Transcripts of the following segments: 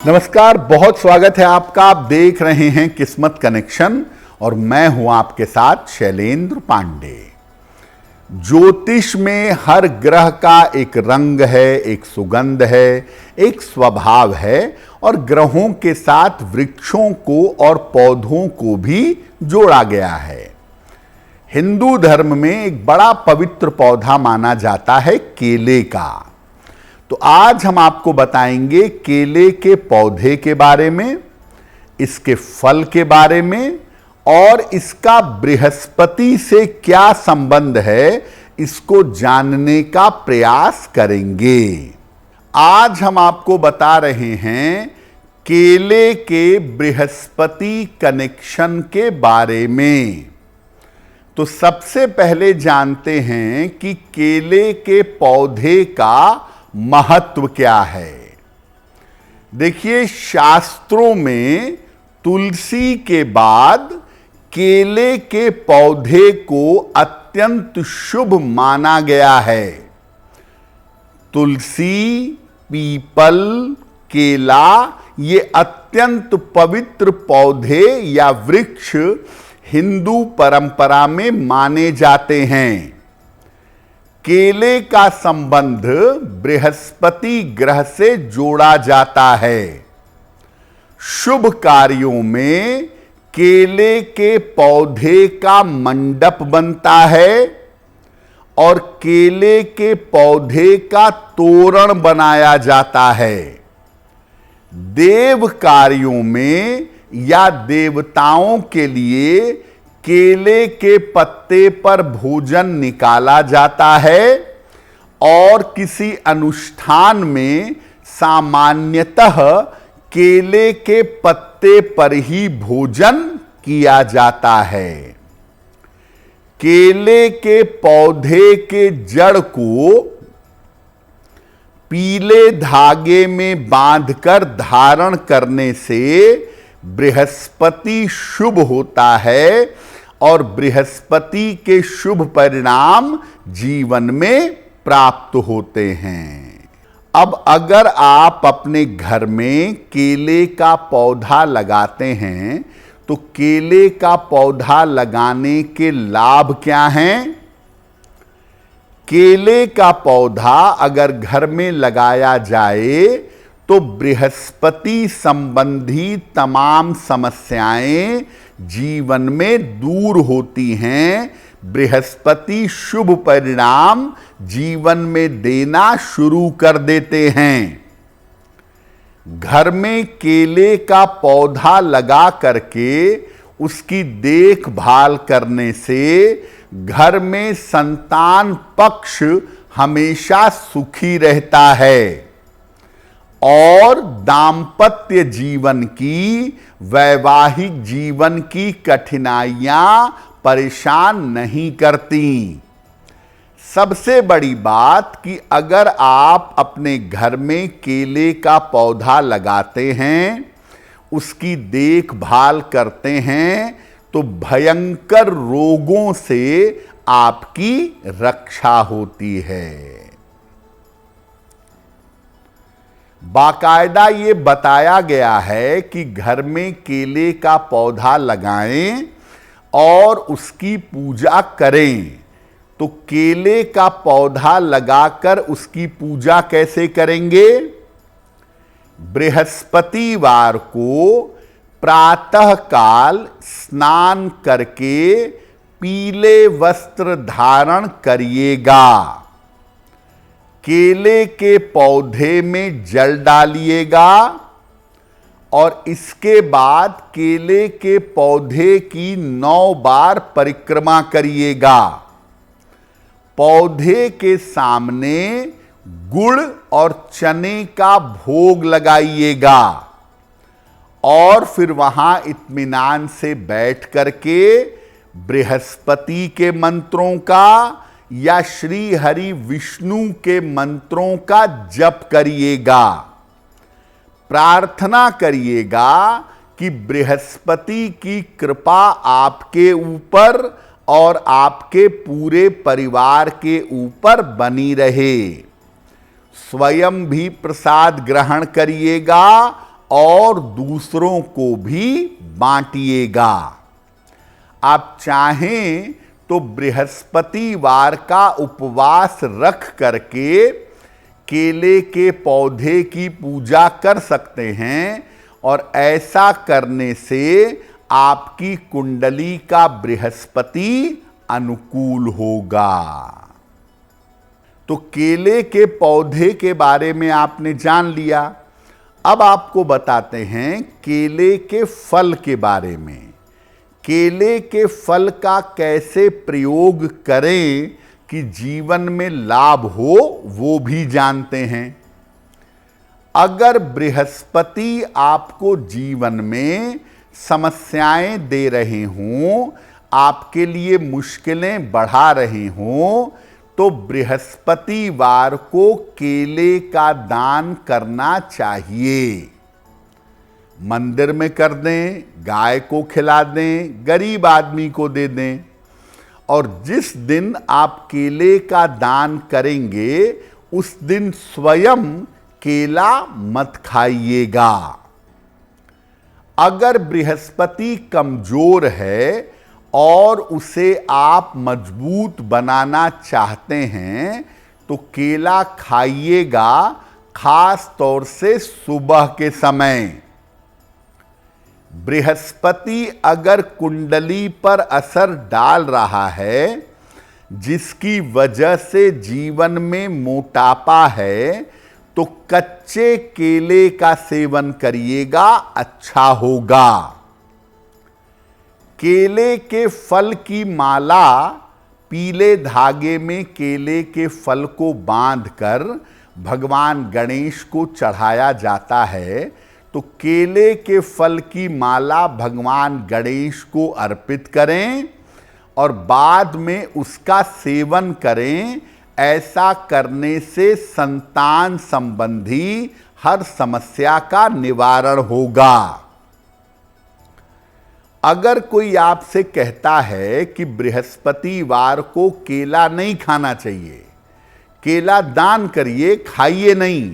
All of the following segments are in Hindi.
नमस्कार, बहुत स्वागत है आपका। आप देख रहे हैं किस्मत कनेक्शन और मैं हूं आपके साथ शैलेंद्र पांडे। ज्योतिष में हर ग्रह का एक रंग है, एक सुगंध है, एक स्वभाव है और ग्रहों के साथ वृक्षों को और पौधों को भी जोड़ा गया है। हिंदू धर्म में एक बड़ा पवित्र पौधा माना जाता है केले का। तो आज हम आपको बताएंगे केले के पौधे के बारे में, इसके फल के बारे में और इसका बृहस्पति से क्या संबंध है, इसको जानने का प्रयास करेंगे। आज हम आपको बता रहे हैं केले के बृहस्पति कनेक्शन के बारे में। तो सबसे पहले जानते हैं कि केले के पौधे का महत्व क्या है। देखिए, शास्त्रों में तुलसी के बाद केले के पौधे को अत्यंत शुभ माना गया है। तुलसी, पीपल, केला ये अत्यंत पवित्र पौधे या वृक्ष हिंदू परंपरा में माने जाते हैं। केले का संबंध बृहस्पति ग्रह से जोड़ा जाता है। शुभ कार्यों में केले के पौधे का मंडप बनता है और केले के पौधे का तोरण बनाया जाता है। देव कार्यों में या देवताओं के लिए केले के पत्ते पर भोजन निकाला जाता है और किसी अनुष्ठान में सामान्यतः केले के पत्ते पर ही भोजन किया जाता है। केले के पौधे के जड़ को पीले धागे में बांधकर धारण करने से बृहस्पति शुभ होता है और बृहस्पति के शुभ परिणाम जीवन में प्राप्त होते हैं। अब अगर आप अपने घर में केले का पौधा लगाते हैं तो केले का पौधा लगाने के लाभ क्या हैं? केले का पौधा अगर घर में लगाया जाए तो बृहस्पति संबंधी तमाम समस्याएं जीवन में दूर होती हैं। बृहस्पति शुभ परिणाम जीवन में देना शुरू कर देते हैं। घर में केले का पौधा लगा करके उसकी देखभाल करने से घर में संतान पक्ष हमेशा सुखी रहता है और दांपत्य जीवन की, वैवाहिक जीवन की कठिनाइयां परेशान नहीं करती। सबसे बड़ी बात कि अगर आप अपने घर में केले का पौधा लगाते हैं, उसकी देखभाल करते हैं तो भयंकर रोगों से आपकी रक्षा होती है। बाकायदा ये बताया गया है कि घर में केले का पौधा लगाएं और उसकी पूजा करें। तो केले का पौधा लगाकर उसकी पूजा कैसे करेंगे? बृहस्पतिवार को प्रातः काल स्नान करके पीले वस्त्र धारण करिएगा। केले के पौधे में जल डालिएगा और इसके बाद केले के पौधे की 9 बार परिक्रमा करिएगा। पौधे के सामने गुड़ और चने का भोग लगाइएगा और फिर वहां इत्मीनान से बैठ करके बृहस्पति के मंत्रों का या श्री हरि विष्णु के मंत्रों का जप करिएगा। प्रार्थना करिएगा कि बृहस्पति की कृपा आपके ऊपर और आपके पूरे परिवार के ऊपर बनी रहे। स्वयं भी प्रसाद ग्रहण करिएगा और दूसरों को भी बांटिएगा। आप चाहें तो बृहस्पतिवार का उपवास रख करके केले के पौधे की पूजा कर सकते हैं, और ऐसा करने से आपकी कुंडली का बृहस्पति अनुकूल होगा। तो केले के पौधे के बारे में आपने जान लिया। अब आपको बताते हैं केले के फल के बारे में। केले के फल का कैसे प्रयोग करें कि जीवन में लाभ हो, वो भी जानते हैं। अगर बृहस्पति आपको जीवन में समस्याएं दे रहे हों, आपके लिए मुश्किलें बढ़ा रहे हों, तो बृहस्पतिवार को केले का दान करना चाहिए। मंदिर में कर दें, गाय को खिला दें, गरीब आदमी को दे दें। और जिस दिन आप केले का दान करेंगे, उस दिन स्वयं केला मत खाइएगा। अगर बृहस्पति कमजोर है और उसे आप मजबूत बनाना चाहते हैं, तो केला खाइएगा, खास तौर से सुबह के समय। बृहस्पति अगर कुंडली पर असर डाल रहा है, जिसकी वजह से जीवन में मोटापा है, तो कच्चे केले का सेवन करिएगा, अच्छा होगा। केले के फल की माला पीले धागे में केले के फल को बांधकर भगवान गणेश को चढ़ाया जाता है। तो केले के फल की माला भगवान गणेश को अर्पित करें और बाद में उसका सेवन करें। ऐसा करने से संतान संबंधी हर समस्या का निवारण होगा। अगर कोई आपसे कहता है कि बृहस्पतिवार को केला नहीं खाना चाहिए, केला दान करिए, खाइए नहीं,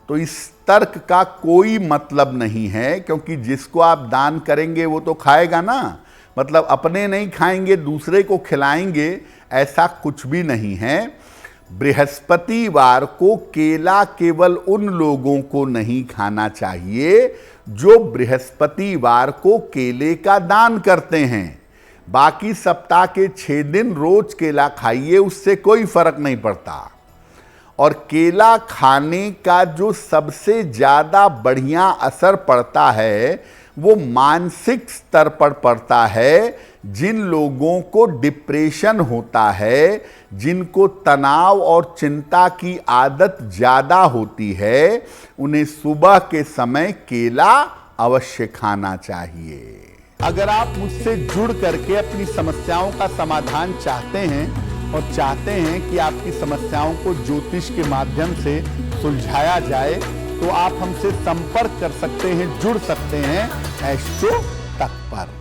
तो इस तर्क का कोई मतलब नहीं है, क्योंकि जिसको आप दान करेंगे वो तो खाएगा ना। मतलब अपने नहीं खाएंगे, दूसरे को खिलाएंगे, ऐसा कुछ भी नहीं है। बृहस्पतिवार को केला केवल उन लोगों को नहीं खाना चाहिए जो बृहस्पतिवार को केले का दान करते हैं। बाकी सप्ताह के 6 दिन रोज केला खाइए, उससे कोई फर्क नहीं पड़ता। और केला खाने का जो सबसे ज़्यादा बढ़िया असर पड़ता है, वो मानसिक स्तर पर पड़ता है। जिन लोगों को डिप्रेशन होता है, जिनको तनाव और चिंता की आदत ज़्यादा होती है, उन्हें सुबह के समय केला अवश्य खाना चाहिए। अगर आप मुझसे जुड़ करके अपनी समस्याओं का समाधान चाहते हैं और चाहते हैं कि आपकी समस्याओं को ज्योतिष के माध्यम से सुलझाया जाए, तो आप हमसे संपर्क कर सकते हैं, जुड़ सकते हैं एस्ट्रो तक पर।